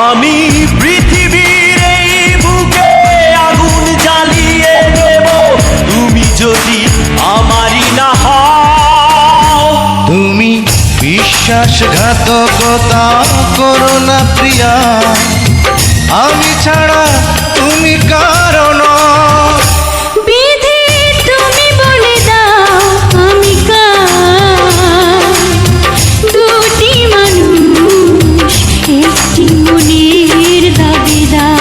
আমি পৃথিবীর এই বুকে আগুন জ্বালিয়ে দেব তুমি যদি আমারই না হও। তুমি বিশ্বাসঘাতকতা করো না প্রিয়া, আমি ছাড়া তুমি কারো নও। বিধি তুমি বলে দাও আমি কার, দুটি মানুষ একটি মনের দাবিদার।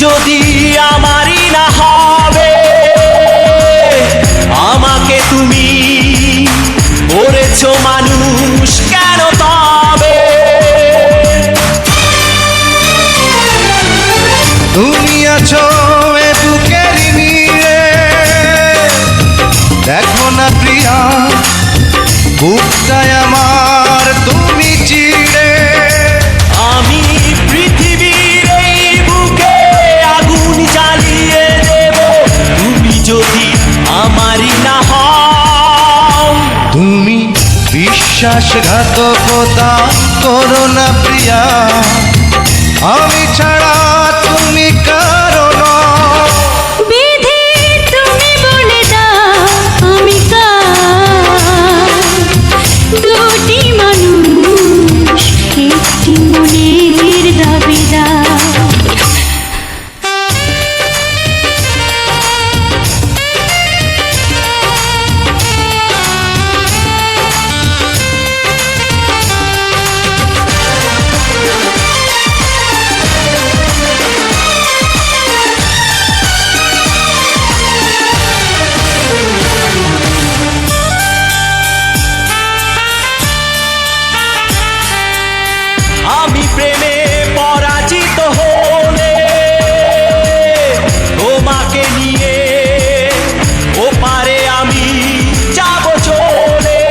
যদি আমারই না হবে, আমাকে তুমি করেছো মানুষ কেন তবে? তুমি আছো এ বুকের নিয়ে, দেখো না প্রিয়া বুকটায় আমার তুমি চিড়ে। আমি পৃথিবীর এই বুকে আগুন জ্বালিয়ে দেব তুমি যদি আমারই না হও। তুমি বিশ্বাসঘাতকতা করো না প্রিয়া, আমি ছাড়া তুমি কারো নও। বিধি তুমি বলে দাও আমি কার, দুটি মানুষ একটি মনের দাবিদার। আমি প্রেমে পরাজিত হলে তোমাকে নিয়ে ওপারে আমি যাব চলে।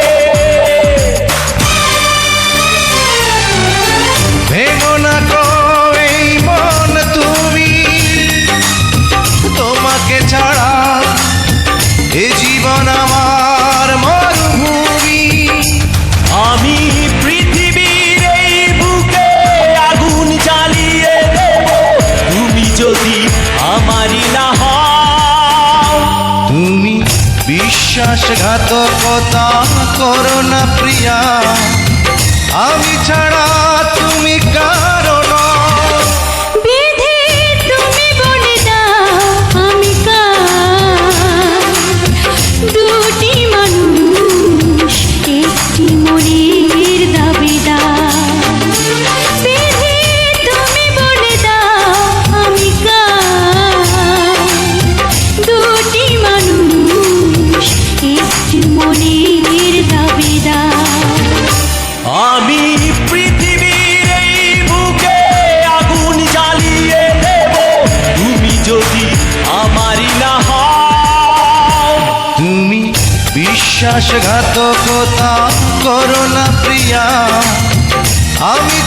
ভেঙো না গো এই মন তুমি, তোমাকে ছাড়া এ জীবন আমার মরুভূমি। আমি পৃথিবীর এই বুকে আগুন জ্বালিয়ে দেব তুমি যদি আমারই না হও। তুমি বিশ্বাসঘাতকতা করো না প্রিয়া, আমি ছাড়া তুমি কারো নও। বিধি তুমি বলে দাও আমি কার, দুটি মানুষ একটি মনের দাবিদার। বিধি তুমি বলে দাও আমি কার, দুটি মানুষ একটি মনের দাবিদার। আমি পৃথিবীর এই বুকে আগুন জ্বালিয়ে দেব তুমি যদি আমারই না হও। তুমি বিশ্বাসঘাতকতা করো না প্রিয়া, আমি